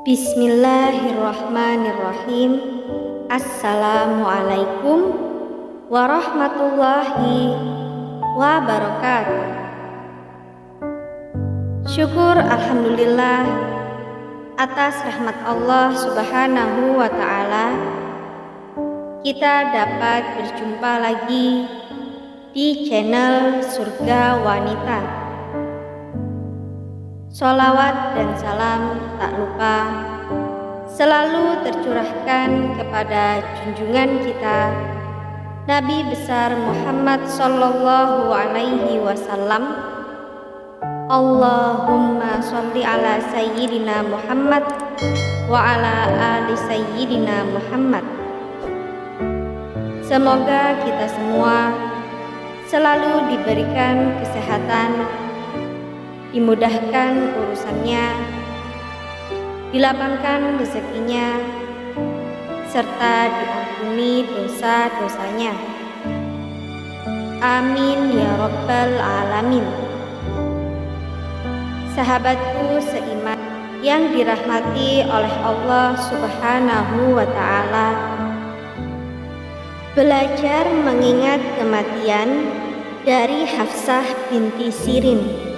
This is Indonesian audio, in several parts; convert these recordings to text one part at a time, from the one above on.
Bismillahirrahmanirrahim. Assalamualaikum warahmatullahi wabarakatuh. Syukur alhamdulillah atas rahmat Allah Subhanahu wa ta'ala, kita dapat berjumpa lagi di channel Surga Wanita. Sholawat dan salam tak lupa selalu tercurahkan kepada junjungan kita Nabi besar Muhammad sallallahu alaihi wasallam. Allahumma sholli ala sayyidina Muhammad wa ala ali sayyidina Muhammad. Semoga kita semua selalu diberikan kesehatan, dimudahkan urusannya, dilapangkan rezekinya, serta diampuni dosa-dosanya. Amin ya rabbal alamin. Sahabatku seiman yang dirahmati oleh Allah Subhanahu wa ta'ala, belajar mengingat kematian dari Hafsah binti Sirin.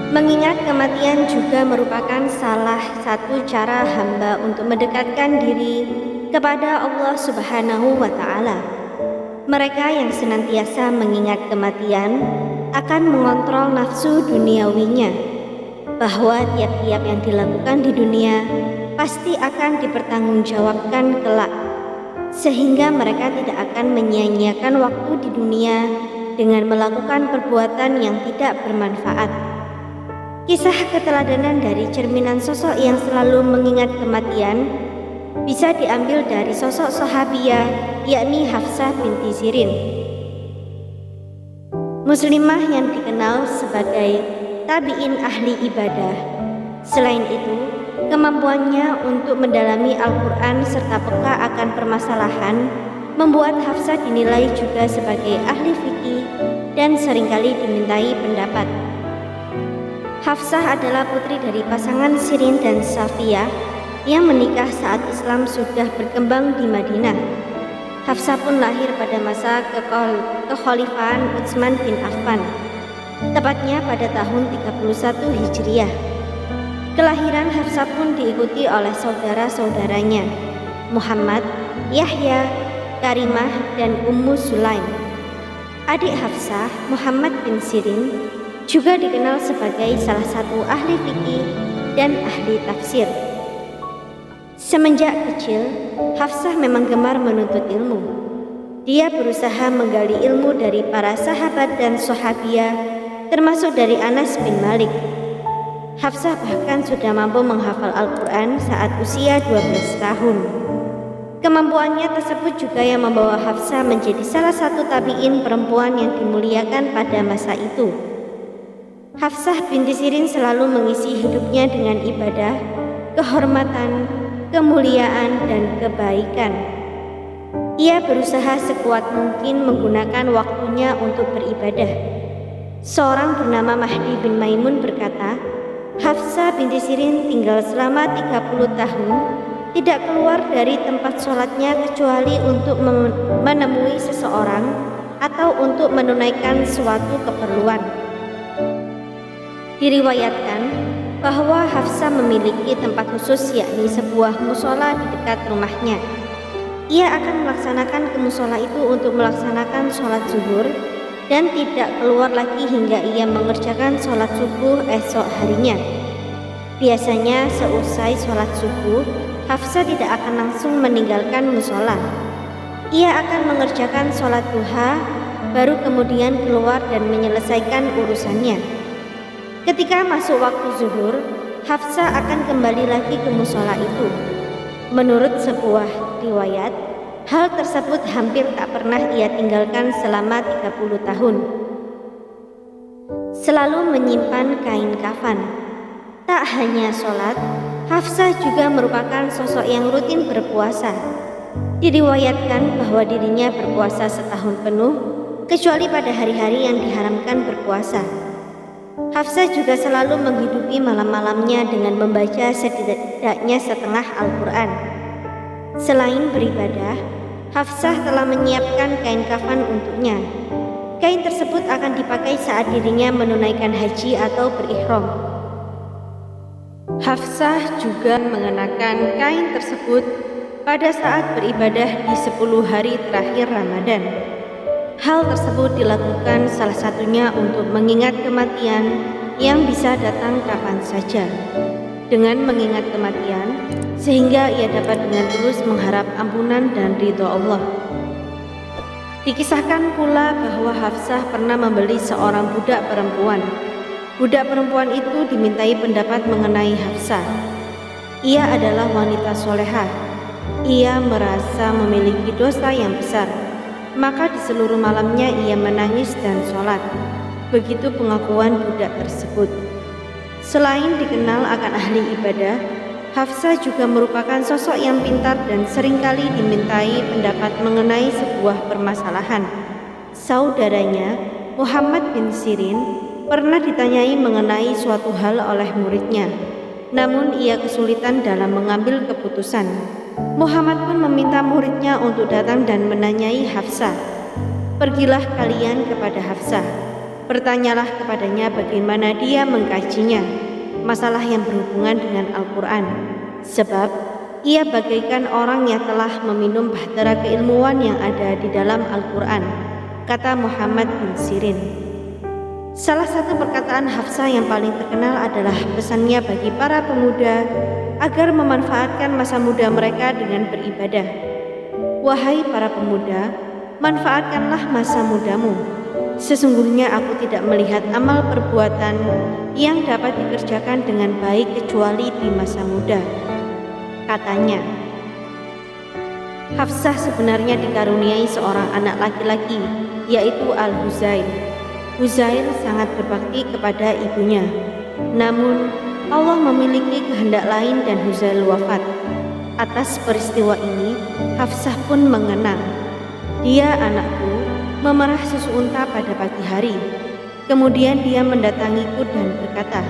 Mengingat kematian juga merupakan salah satu cara hamba untuk mendekatkan diri kepada Allah Subhanahu wa ta'ala. Mereka yang senantiasa mengingat kematian akan mengontrol nafsu duniawinya, bahwa tiap-tiap yang dilakukan di dunia pasti akan dipertanggungjawabkan kelak, sehingga mereka tidak akan menyia-nyiakan waktu di dunia dengan melakukan perbuatan yang tidak bermanfaat. Kisah keteladanan dari cerminan sosok yang selalu mengingat kematian bisa diambil dari sosok sahabiah, yakni Hafsah binti Sirin, muslimah yang dikenal sebagai tabi'in ahli ibadah. Selain itu, kemampuannya untuk mendalami Al-Quran serta peka akan permasalahan membuat Hafsah dinilai juga sebagai ahli fikih dan seringkali dimintai pendapat. Hafsah adalah putri dari pasangan Sirin dan Safiyah yang menikah saat Islam sudah berkembang di Madinah. Hafsah pun lahir pada masa kekhalifahan Utsman bin Affan, tepatnya pada tahun 31 Hijriah. Kelahiran Hafsah pun diikuti oleh saudara-saudaranya Muhammad, Yahya, Karimah, dan Ummu Sulaim. Adik Hafsah, Muhammad bin Sirin, juga dikenal sebagai salah satu ahli fikih dan ahli tafsir. Semenjak kecil, Hafsah memang gemar menuntut ilmu. Dia berusaha menggali ilmu dari para sahabat dan sahabiah, termasuk dari Anas bin Malik. Hafsah bahkan sudah mampu menghafal Al-Quran saat usia 12 tahun. Kemampuannya tersebut juga yang membawa Hafsah menjadi salah satu tabi'in perempuan yang dimuliakan pada masa itu. Hafsah binti Sirin selalu mengisi hidupnya dengan ibadah, kehormatan, kemuliaan, dan kebaikan. Ia berusaha sekuat mungkin menggunakan waktunya untuk beribadah. Seorang bernama Mahdi bin Maimun berkata, Hafsah binti Sirin tinggal selama 30 tahun tidak keluar dari tempat sholatnya kecuali untuk menemui seseorang atau untuk menunaikan suatu keperluan. Diriwayatkan bahwa Hafsah memiliki tempat khusus, yakni sebuah musola di dekat rumahnya. Ia akan melaksanakan ke musola itu untuk melaksanakan sholat zuhur dan tidak keluar lagi hingga ia mengerjakan sholat subuh esok harinya. Biasanya seusai sholat subuh, Hafsah tidak akan langsung meninggalkan musola. Ia akan mengerjakan sholat duha, baru kemudian keluar dan menyelesaikan urusannya. Ketika masuk waktu zuhur, Hafsah akan kembali lagi ke musola itu. Menurut sebuah riwayat, hal tersebut hampir tak pernah ia tinggalkan selama 30 tahun. Selalu menyimpan kain kafan. Tak hanya sholat, Hafsah juga merupakan sosok yang rutin berpuasa. Diriwayatkan bahwa dirinya berpuasa setahun penuh, kecuali pada hari-hari yang diharamkan berpuasa. Hafsah juga selalu menghidupi malam-malamnya dengan membaca setidaknya setengah Al-Quran. Selain beribadah, Hafsah telah menyiapkan kain kafan untuknya. Kain tersebut akan dipakai saat dirinya menunaikan haji atau berihram. Hafsah juga mengenakan kain tersebut pada saat beribadah di 10 hari terakhir Ramadan. Hal tersebut dilakukan salah satunya untuk mengingat kematian yang bisa datang kapan saja. Dengan mengingat kematian, sehingga ia dapat dengan tulus mengharap ampunan dan ridho Allah. Dikisahkan pula bahwa Hafsah pernah membeli seorang budak perempuan. Budak perempuan itu dimintai pendapat mengenai Hafsah. Ia adalah wanita solehah. Ia merasa memiliki dosa yang besar. Maka di seluruh malamnya ia menangis dan sholat. Begitu pengakuan budak tersebut. Selain dikenal akan ahli ibadah, Hafsah juga merupakan sosok yang pintar dan seringkali dimintai pendapat mengenai sebuah permasalahan. Saudaranya, Muhammad bin Sirin, pernah ditanyai mengenai suatu hal oleh muridnya. Namun ia kesulitan dalam mengambil keputusan. Muhammad pun meminta muridnya untuk datang dan menanyai Hafsah. Pergilah kalian kepada Hafsah. Bertanyalah kepadanya bagaimana dia mengkajinya, masalah yang berhubungan dengan Al-Quran. Sebab ia bagaikan orang yang telah meminum bahtera keilmuan yang ada di dalam Al-Quran, kata Muhammad bin Sirin. Salah satu perkataan Hafsah yang paling terkenal adalah pesannya bagi para pemuda agar memanfaatkan masa muda mereka dengan beribadah. Wahai para pemuda, manfaatkanlah masa mudamu. Sesungguhnya aku tidak melihat amal perbuatan yang dapat dikerjakan dengan baik kecuali di masa muda, katanya. Hafsah sebenarnya dikaruniai seorang anak laki-laki, yaitu Al-Huzail. Huzail sangat berbakti kepada ibunya. Namun Allah memiliki kehendak lain dan Huzail wafat. Atas peristiwa ini, Hafsah pun mengenang, dia anakku, memerah susu unta pada pagi hari. Kemudian dia mendatangiku dan berkata,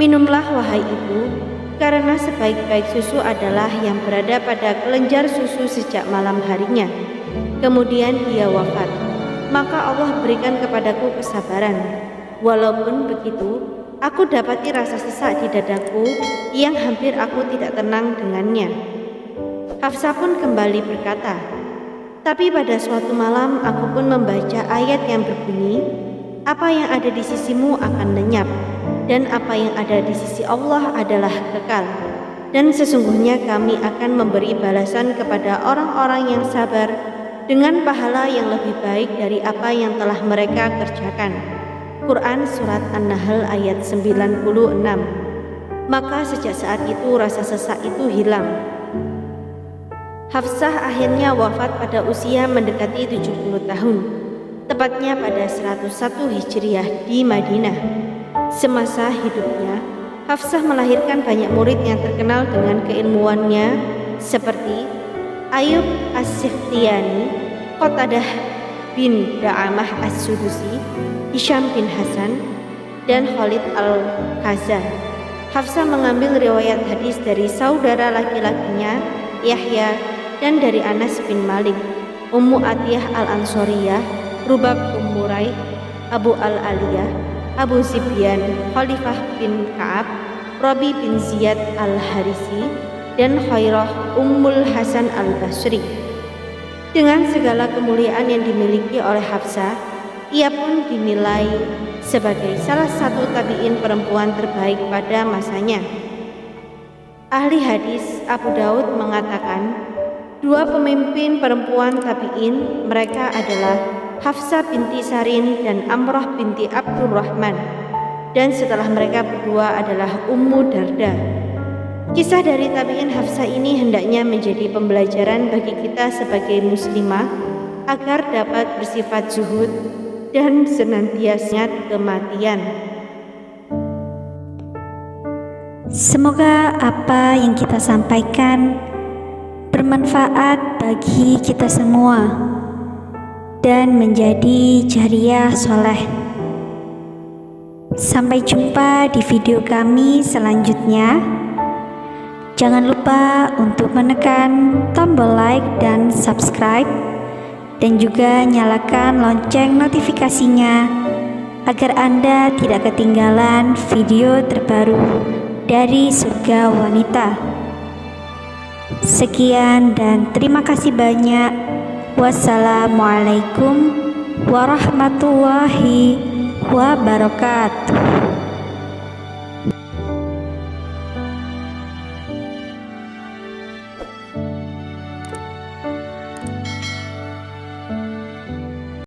minumlah wahai ibu, karena sebaik-baik susu adalah yang berada pada kelenjar susu sejak malam harinya. Kemudian dia wafat. Maka Allah berikan kepadaku kesabaran. Walaupun begitu, aku dapati rasa sesak di dadaku yang hampir aku tidak tenang dengannya. Hafsah pun kembali berkata, tapi pada suatu malam aku pun membaca ayat yang berbunyi, apa yang ada di sisimu akan lenyap, dan apa yang ada di sisi Allah adalah kekal. Dan sesungguhnya kami akan memberi balasan kepada orang-orang yang sabar dengan pahala yang lebih baik dari apa yang telah mereka kerjakan. Quran Surat An-Nahl ayat 96. Maka sejak saat itu rasa sesak itu hilang. Hafsah akhirnya wafat pada usia mendekati 70 tahun, tepatnya pada 101 Hijriah di Madinah. Semasa hidupnya, Hafsah melahirkan banyak murid yang terkenal dengan keilmuannya seperti Ayub As-Sikhtiyani, Qatadah bin Da'amah As-Sudusi, Hisham bin Hasan, dan Khalid Al-Khazan. Hafsah mengambil riwayat hadis dari saudara laki-lakinya Yahya dan dari Anas bin Malik, Ummu Atiyah Al-Ansoriyah, Rubab bin Muraih, Abu Al-Aliyah, Abu Zibyan, Khalifah bin Ka'ab, Rabi bin Ziyad Al-Harisi, dan Khairah Ummul Hasan Al-Basri. Dengan segala kemuliaan yang dimiliki oleh Hafsah, ia pun dinilai sebagai salah satu tabi'in perempuan terbaik pada masanya. Ahli hadis Abu Daud mengatakan, dua pemimpin perempuan tabi'in mereka adalah Hafsah binti Sarin dan Amrah binti Abdurrahman, dan setelah mereka berdua adalah Ummu Darda. Kisah dari tabi'in Hafsah ini hendaknya menjadi pembelajaran bagi kita sebagai muslimah agar dapat bersifat zuhud dan senantiasa kematian. Semoga apa yang kita sampaikan bermanfaat bagi kita semua dan menjadi jariyah soleh. Sampai jumpa di video kami selanjutnya. Jangan lupa untuk menekan tombol like dan subscribe, dan juga nyalakan lonceng notifikasinya agar Anda tidak ketinggalan video terbaru dari Surga Wanita. Sekian dan terima kasih banyak. Wassalamualaikum warahmatullahi wabarakatuh.